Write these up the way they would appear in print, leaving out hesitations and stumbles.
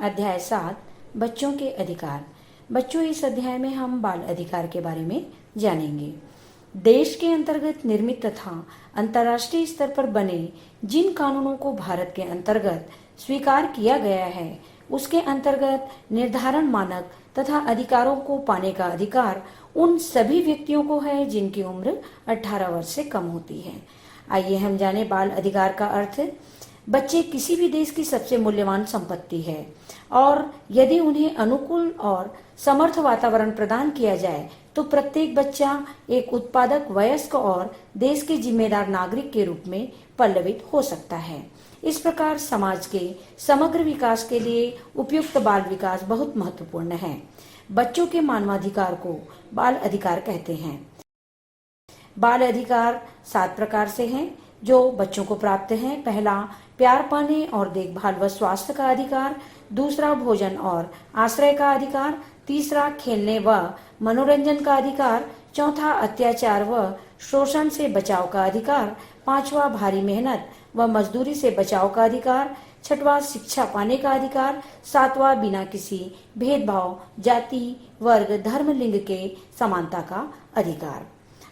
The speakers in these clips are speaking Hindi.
अध्याय 7 बच्चों के अधिकार। बच्चों, इस अध्याय में हम बाल अधिकार के बारे में जानेंगे। देश के अंतर्गत निर्मित तथा अंतर्राष्ट्रीय स्तर पर बने जिन कानूनों को भारत के अंतर्गत स्वीकार किया गया है, उसके अंतर्गत निर्धारण मानक तथा अधिकारों को पाने का अधिकार उन सभी व्यक्तियों को है जिनकी उम्र 18 वर्ष से कम होती है। आइए हम जाने बाल अधिकार का अर्थ। बच्चे किसी भी देश की सबसे मूल्यवान संपत्ति है और यदि उन्हें अनुकूल और समर्थ वातावरण प्रदान किया जाए तो प्रत्येक बच्चा एक उत्पादक वयस्क और देश के जिम्मेदार नागरिक के रूप में पल्लवित हो सकता है। इस प्रकार समाज के समग्र विकास के लिए उपयुक्त बाल विकास बहुत महत्वपूर्ण है। बच्चों के मानवाधिकार को बाल अधिकार कहते हैं। बाल अधिकार 7 प्रकार से हैं जो बच्चों को प्राप्त हैं। पहला, प्यार पाने और देखभाल व स्वास्थ्य का अधिकार। दूसरा, भोजन और आश्रय का अधिकार। तीसरा, खेलने व मनोरंजन का अधिकार। चौथा, अत्याचार व शोषण से बचाव का अधिकार। पांचवा, भारी मेहनत व मजदूरी से बचाव का अधिकार। छठवां, शिक्षा पाने का अधिकार। सातवां, बिना किसी भेदभाव जाति, वर्ग, धर्म, लिंग के समानता का अधिकार।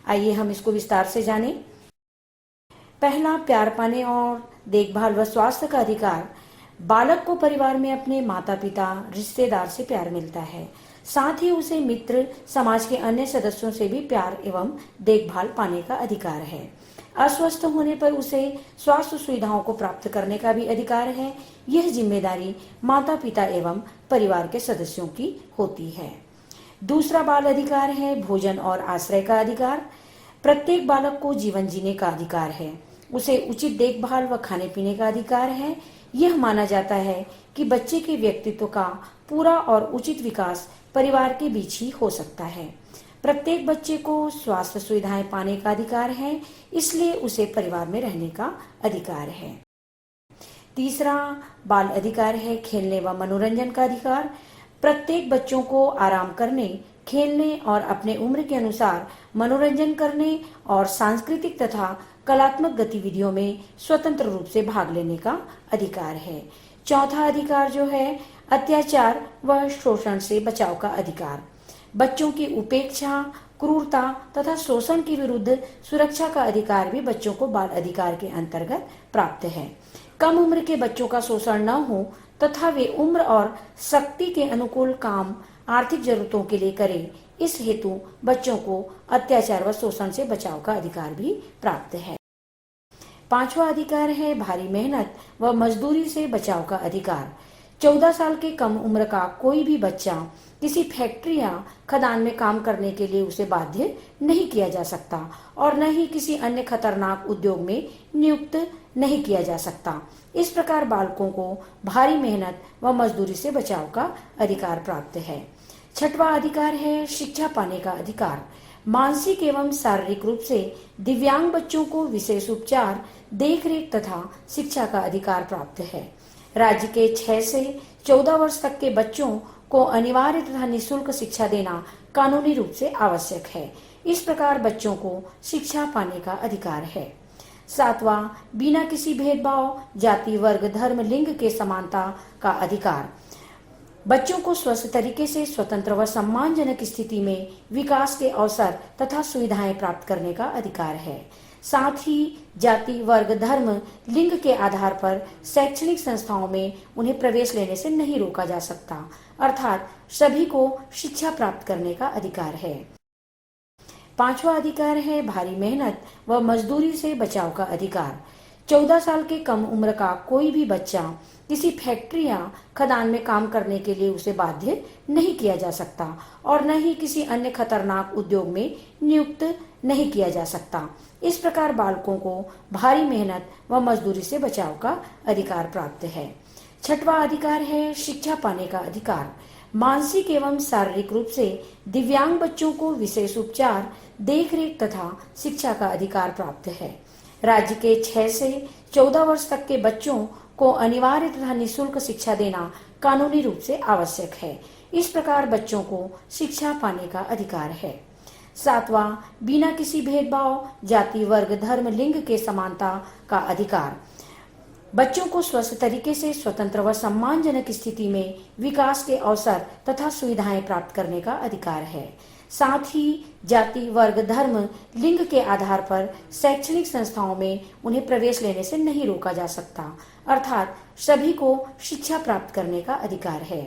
आइए हम इसको विस्तार से जानें। पहला, प्यार पाने और देखभाल व स्वास्थ्य का अधिकार। बालक को परिवार में अपने माता पिता, रिश्तेदार से प्यार मिलता है। साथ ही उसे मित्र, समाज के अन्य सदस्यों से भी प्यार एवं देखभाल पाने का अधिकार है। अस्वस्थ होने पर उसे स्वास्थ्य सुविधाओं को प्राप्त करने का भी अधिकार है। यह जिम्मेदारी माता पिता एवं परिवार के सदस्यों की होती है। दूसरा बाल अधिकार है भोजन और आश्रय का अधिकार। प्रत्येक बालक को जीवन जीने का अधिकार है। उसे उचित देखभाल व खाने पीने का अधिकार है। यह माना जाता है कि बच्चे के व्यक्तित्व का पूरा और उचित विकास परिवार के बीच ही हो सकता है। प्रत्येक बच्चे को स्वास्थ्य सुविधाएं पाने का अधिकार है, इसलिए उसे परिवार में रहने का अधिकार है। तीसरा बाल अधिकार है खेलने व मनोरंजन का अधिकार। प्रत्येक बच्चों को आराम करने, खेलने और अपने उम्र के अनुसार मनोरंजन करने और सांस्कृतिक तथा कलात्मक गतिविधियों में स्वतंत्र रूप से भाग लेने का अधिकार है। चौथा अधिकार जो है अत्याचार व शोषण से बचाव का अधिकार। बच्चों की उपेक्षा, क्रूरता तथा शोषण के विरुद्ध सुरक्षा का अधिकार भी बच्चों को बाल अधिकार के अंतर्गत प्राप्त है। कम उम्र के बच्चों का शोषण न हो तथा वे उम्र और शक्ति के अनुकूल काम आर्थिक जरूरतों के लिए करें, इस हेतु बच्चों को अत्याचार व शोषण से बचाव का अधिकार भी प्राप्त है। पांचवा अधिकार है भारी मेहनत व मजदूरी से बचाव का अधिकार। 14 साल के कम उम्र का कोई भी बच्चा किसी फैक्ट्री या खदान में काम करने के लिए उसे बाध्य नहीं किया जा सकता और न ही किसी अन्य खतरनाक उद्योग में नियुक्त नहीं किया जा सकता। इस प्रकार बालकों को भारी मेहनत व मजदूरी से बचाव का अधिकार प्राप्त है। छठवां अधिकार है शिक्षा पाने का अधिकार। मानसिक एवं शारीरिक रूप से दिव्यांग बच्चों को विशेष उपचार, देखरेख तथा शिक्षा का अधिकार प्राप्त है। राज्य के 6 से 14 वर्ष तक के बच्चों को अनिवार्य तथा निःशुल्क शिक्षा देना कानूनी रूप से आवश्यक है। इस प्रकार बच्चों को शिक्षा पाने का अधिकार है। सातवां, बिना किसी भेदभाव जाति, वर्ग, धर्म, लिंग के समानता का अधिकार। बच्चों को स्वस्थ तरीके से स्वतंत्र व सम्मानजनक स्थिति में विकास के अवसर तथा सुविधाएं प्राप्त करने का अधिकार है। साथ ही जाति, वर्ग, धर्म, लिंग के आधार पर शैक्षणिक संस्थाओं में उन्हें प्रवेश लेने से नहीं रोका जा सकता, अर्थात सभी को शिक्षा प्राप्त करने का अधिकार है। पांचवा अधिकार है भारी मेहनत व मजदूरी से बचाव का अधिकार। 14 साल के कम उम्र का कोई भी बच्चा किसी फैक्ट्री या खदान में काम करने के लिए उसे बाध्य नहीं किया जा सकता और न ही किसी अन्य खतरनाक उद्योग में नियुक्त नहीं किया जा सकता। इस प्रकार बालकों को भारी मेहनत व मजदूरी से बचाव का अधिकार प्राप्त है। छठवां अधिकार है शिक्षा पाने का अधिकार। मानसिक एवं शारीरिक रूप से दिव्यांग बच्चों को विशेष उपचार, देखरेख तथा शिक्षा का अधिकार प्राप्त है। राज्य के 6 से 14 वर्ष तक के बच्चों को अनिवार्य तथा निःशुल्क शिक्षा देना कानूनी रूप से आवश्यक है। इस प्रकार बच्चों को शिक्षा पाने का अधिकार है। सातवां, बिना किसी भेदभाव जाति, वर्ग, धर्म, लिंग के समानता का अधिकार। बच्चों को स्वस्थ तरीके से स्वतंत्र व सम्मानजनक स्थिति में विकास के अवसर तथा सुविधाएं प्राप्त करने का अधिकार है। साथ ही जाति, वर्ग, धर्म, लिंग के आधार पर शैक्षणिक संस्थाओं में उन्हें प्रवेश लेने से नहीं रोका जा सकता, अर्थात सभी को शिक्षा प्राप्त करने का अधिकार है।